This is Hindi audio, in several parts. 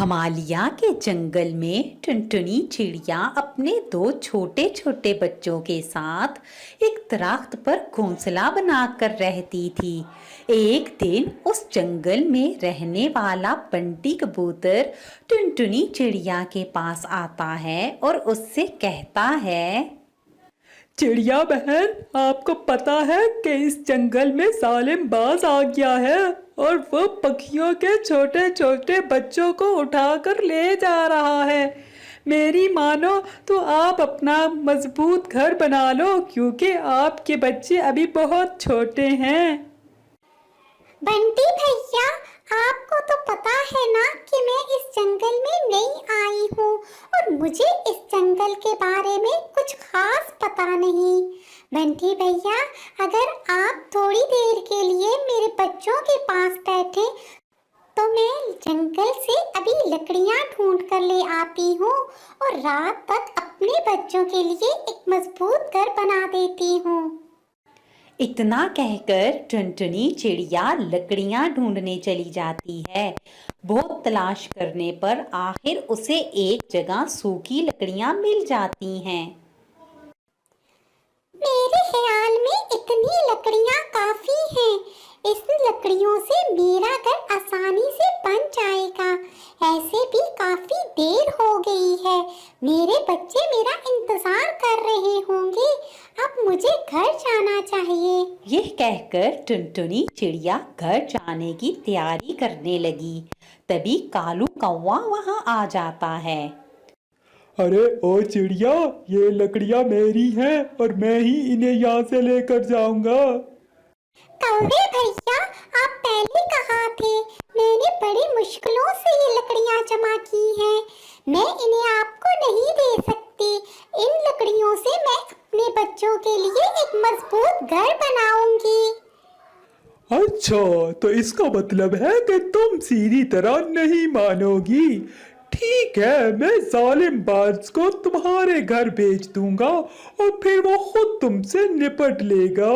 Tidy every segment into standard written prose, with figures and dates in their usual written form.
हिमालय के जंगल में टुनटुनी चिड़िया अपने दो छोटे छोटे बच्चों के साथ एक दरख्त पर घोंसला बनाकर रहती थी। एक दिन उस जंगल में रहने वाला बंटी कबूतर टुनटुनी चिड़िया के पास आता है और उससे कहता है, चिड़िया बहन, आपको पता है कि इस जंगल में जालिम बाज आ गया है और वो पक्षियों के छोटे छोटे बच्चों को उठाकर ले जा रहा है। मेरी मानो तो आप अपना मजबूत घर बना लो, क्योंकि आपके बच्चे अभी बहुत छोटे हैं। बंटी भैया, आपको तो पता है ना कि मैं इस जंगल में नई आई हूँ और मुझे इस जंगल के बारे में कुछ खास पता नहीं। बंटी भैया, अगर आप थोड़ी देर के लिए मेरे बच्चों के पास बैठे तो मैं जंगल से अभी लकड़ियाँ ढूंढ कर ले आती हूँ और रात तक अपने बच्चों के लिए एक मजबूत घर बना देती हूँ। इतना कहकर टुनटुनी चिड़िया लकड़ियां ढूंढने चली जाती है। बहुत तलाश करने पर आखिर उसे एक जगह सूखी लकड़ियां मिल जाती हैं। मेरे ख्याल में इतनी लकड़ियां काफी हैं। इस लकड़ियों से मेरा घर आसानी से बन जाएगा। ऐसे भी काफी देर हो गई है। मेरे बच्चे मेरा इंतजार कर रहे होंगे। अब मुझे घर जाना चाहिए। यह कहकर टुनटुनी चिड़िया घर जाने की तैयारी करने लगी। तभी कालू कौवा वहां आ जाता है। अरे ओ चिड़िया, ये लकड़ियाँ मेरी हैं और मैं ही इन्हें यहाँ से लेकर जाऊंगा। कौवे भैया, आप पहले कहाँ थे? मैंने बड़ी मुश्किलों से ये लकड़ियाँ जमा की हैं। मैं इन्हें आपको नहीं दे सकती। इन लकड़ियों से मैं अपने बच्चों के लिए एक मजबूत घर बनाऊंगी। अच्छा, तो इसका मतलब है कि तुम सीधी तरह नहीं मानोगी। ठीक है, मैं जालिम बाज को तुम्हारे घर भेज दूंगा और फिर वो खुद तुमसे निपट लेगा।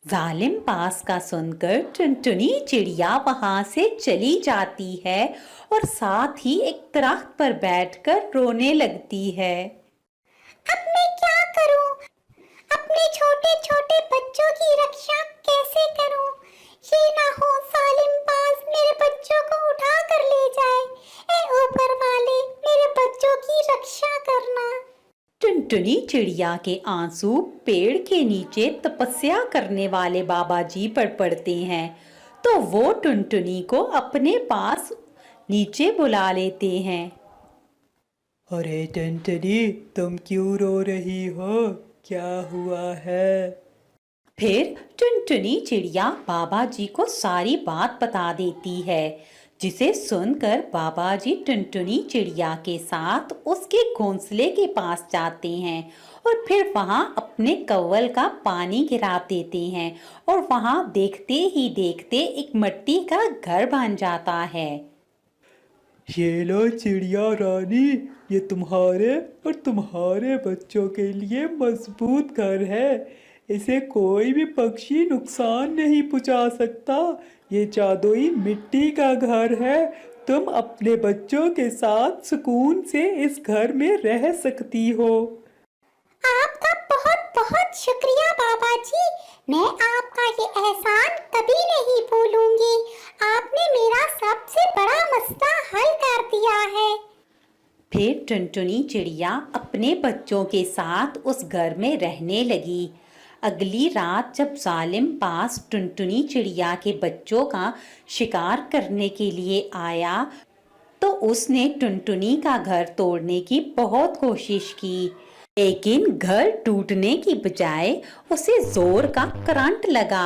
जालिम पास का सुनकर टुनटुनी चिड़िया वहां से चली जाती है और साथ ही एक दरख्त पर बैठकर रोने लगती है। अब मैं क्या करूं? अपने छोटे छोटे बच्चों की रक्षा कैसे करूं? ये ना हो जालिम बाज मेरे बच्चों को उठा कर ले जाए। ऐ ऊपर वाले, मेरे बच्चों की रक्षा करना। टुनटुनी चिड़िया के आंसू पेड़ के नीचे तपस्या करने वाले बाबा जी पर पड़ते हैं, तो वो टुनटुनी को अपने पास नीचे बुला लेते हैं। अरे टुनटुनी, तुम क्यों रो रही हो? क्या हुआ है? फिर टुनटुनी चिड़िया बाबा जी को सारी बात बता देती है, जिसे सुनकर बाबा जी टुनटुनी चिड़िया के साथ उसके घोंसले के पास जाते हैं और फिर वहां अपने कव्वल का पानी गिरा देते हैं और वहां देखते ही देखते एक मिट्टी का घर बन जाता है। ये लो चिड़िया रानी, ये तुम्हारे और तुम्हारे बच्चों के लिए मजबूत घर है। इसे कोई भी पक्षी नुकसान नहीं पहुंचा सकता। ये जादुई मिट्टी का घर है। तुम अपने बच्चों के साथ सुकून से इस घर में रह सकती हो। आपका बहुत बहुत शुक्रिया बाबा जी। मैं आपका ये एहसान कभी नहीं भूलूंगी। आपने मेरा सबसे बड़ा मसला हल कर दिया है। फिर टुनटुनी चिड़िया अपने बच्चों के साथ उस घर में रहने लगी। अगली रात जब जालिम पास टुनटुनी चिड़िया के बच्चों का शिकार करने के लिए आया तो उसने टुनटुनी का घर तोड़ने की बहुत कोशिश की, लेकिन घर टूटने की बजाय उसे जोर का करंट लगा,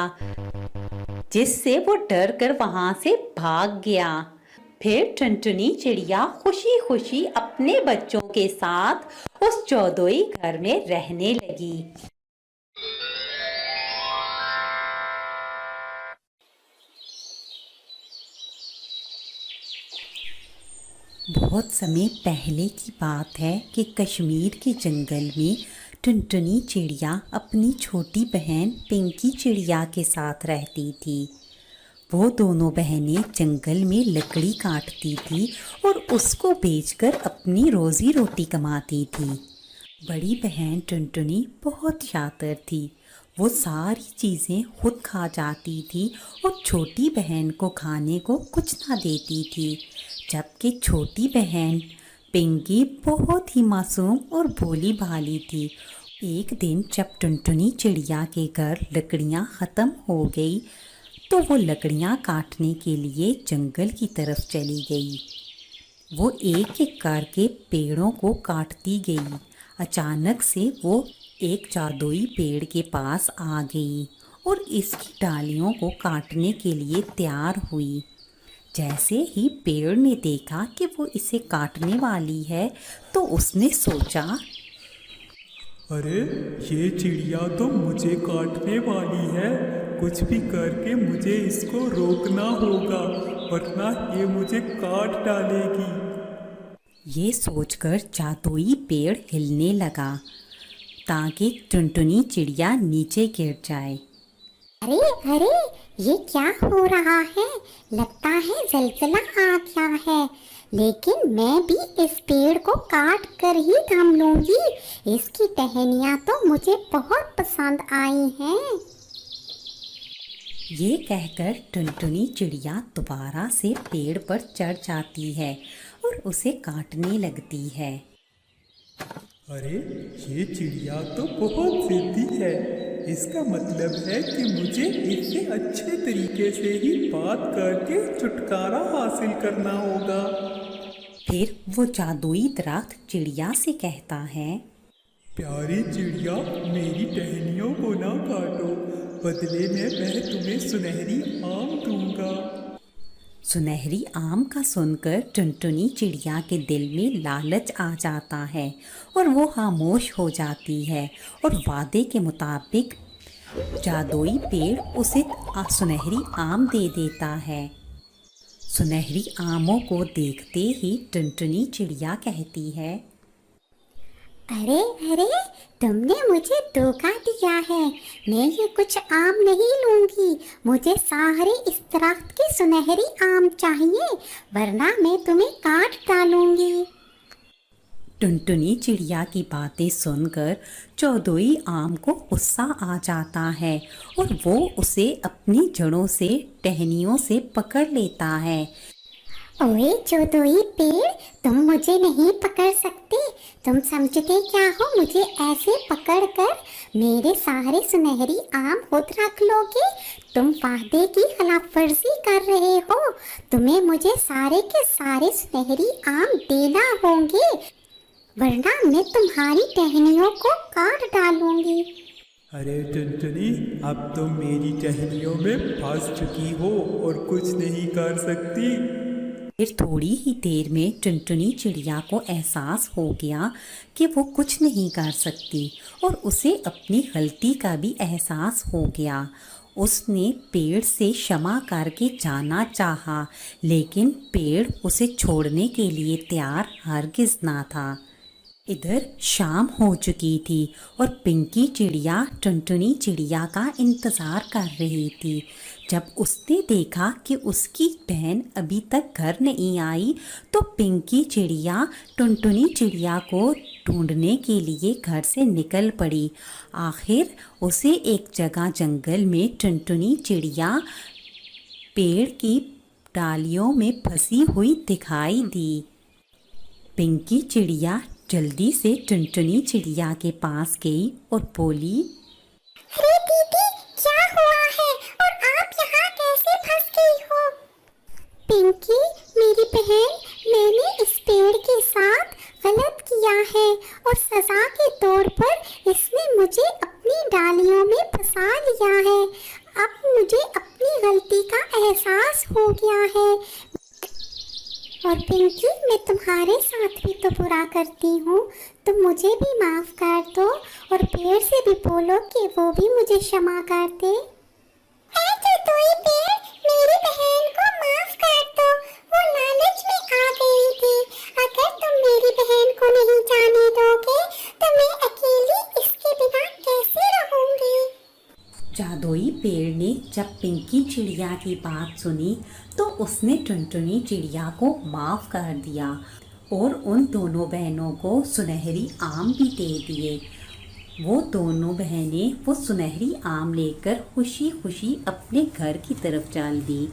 जिससे वो डर कर वहां से भाग गया। फिर टुनटुनी चिड़िया खुशी खुशी अपने बच्चों के साथ उस जादुई घर में रहने लगी। बहुत समय पहले की बात है कि कश्मीर के जंगल में टुनटुनी चिड़िया अपनी छोटी बहन पिंकी चिड़िया के साथ रहती थी। वो दोनों बहनें जंगल में लकड़ी काटती थी और उसको बेचकर अपनी रोजी रोटी कमाती थी। बड़ी बहन टुनटुनी बहुत शातिर थी। वो सारी चीज़ें खुद खा जाती थी और छोटी बहन को खाने को कुछ ना देती थी, जबकि छोटी बहन पिंकी बहुत ही मासूम और भोली भाली थी। एक दिन जब टुनटुनी चिड़िया के घर लकड़ियाँ ख़त्म हो गई तो वो लकड़ियाँ काटने के लिए जंगल की तरफ चली गई। वो एक एक करके पेड़ों को काटती गई। अचानक से वो एक जादुई पेड़ के पास आ गई और इसकी डालियों को काटने के लिए तैयार हुई। जैसे ही पेड़ ने देखा कि वो इसे काटने वाली है तो उसने सोचा, अरे ये चिड़िया तो मुझे काटने वाली है, कुछ भी करके मुझे इसको रोकना होगा वरना ये मुझे काट डालेगी। ये सोचकर जादुई पेड़ हिलने लगा ताकि टुनटुनी चिड़िया नीचे गिर जाए। अरे अरे, ये क्या हो रहा है? लगता है जलजला आ गया है, लेकिन मैं भी इस पेड़ को काट कर ही थाम लूंगी। इसकी टहनियाँ तो मुझे बहुत पसंद आई हैं। ये कहकर टुनटुनी चिड़िया दोबारा से पेड़ पर चढ़ जाती है और उसे काटने लगती है। अरे ये चिड़िया तो बहुत जिद्दी है, इसका मतलब है कि मुझे इससे अच्छे तरीके से ही बात करके छुटकारा हासिल करना होगा। फिर वो जादुई दरख्त चिड़िया से कहता है, प्यारी चिड़िया, मेरी टहनियों को ना काटो, बदले में मैं तुम्हें सुनहरी आम दूंगा। सुनहरी आम का सुनकर टुनटुनी चिड़िया के दिल में लालच आ जाता है और वो खामोश हो जाती है और वादे के मुताबिक जादुई पेड़ उसे सुनहरी आम दे देता है। सुनहरी आमों को देखते ही टुनटुनी चिड़िया कहती है, अरे अरे, तुमने मुझे धोखा दिया है। मैं ये कुछ आम नहीं लूंगी, मुझे सारे इस दरख्त के सुनहरी आम चाहिए, वरना मैं तुम्हें काट डालूंगी। टुनटुनी चिड़िया की बातें सुनकर जादुई आम को गुस्सा आ जाता है और वो उसे अपनी जड़ों से टहनियों से पकड़ लेता है। ओए जादुई पेड़, तुम मुझे नहीं पकड़ सकते। तुम समझते क्या हो? मुझे ऐसे पकड़कर मेरे सारे सुनहरी आम खुद रख लोगे? तुम वादे की खिलाफ वर्जी कर रहे हो। तुम्हें मुझे सारे के सारे सुनहरी आम देना होंगे, वरना मैं तुम्हारी टहनियों को काट डालूंगी। अरे टुनटुनी, अब तुम मेरी टहनियों में फंस चुकी हो और कुछ नहीं कर सकती। फिर थोड़ी ही देर में टुनटुनी चिड़िया को एहसास हो गया कि वो कुछ नहीं कर सकती और उसे अपनी गलती का भी एहसास हो गया। उसने पेड़ से क्षमा करके जाना चाहा, लेकिन पेड़ उसे छोड़ने के लिए तैयार हरगिज़ ना था। इधर शाम हो चुकी थी और पिंकी चिड़िया टुनटुनी चिड़िया का इंतज़ार कर रही थी। जब उसने देखा कि उसकी बहन अभी तक घर नहीं आई तो पिंकी चिड़िया टुनटुनी चिड़िया को ढूंढने के लिए घर से निकल पड़ी। आखिर उसे एक जगह जंगल में टुनटुनी चिड़िया पेड़ की डालियों में फंसी हुई दिखाई दी। पिंकी चिड़िया जल्दी से टुनटुनी चिड़िया के पास गई और बोली, अरे दीदी, क्या हुआ है और आप यहाँ कैसे फंस गई हो? पिंकी मेरी बहन, मैंने इस पेड़ के साथ गलत किया है और सजा के तौर पर इसने मुझे अपनी डालियों में फंसा लिया है। अब मुझे अपनी गलती का एहसास हो गया है। और पिंकी, मैं तुम्हारे साथ भी तो बुरा करती हूँ, तुम मुझे भी माफ़ कर दो और पेड़ से भी बोलो कि वो भी मुझे क्षमा कर दे। जादुई पेड़, मेरी बहन को माफ कर दो, वो लालच में आ गई थी। अगर तुम मेरी बहन को नहीं जाने दोगे तो मैं अकेली इसके बिना कैसे रहूँगी? जादुई पेड़ ने जब पिंकी चिड़िया की बात सुनी तो उसने टुनटुनी चिड़िया को माफ़ कर दिया और उन दोनों बहनों को सुनहरी आम भी दे दिए। वो दोनों बहनें वो सुनहरी आम लेकर खुशी खुशी अपने घर की तरफ चल दी।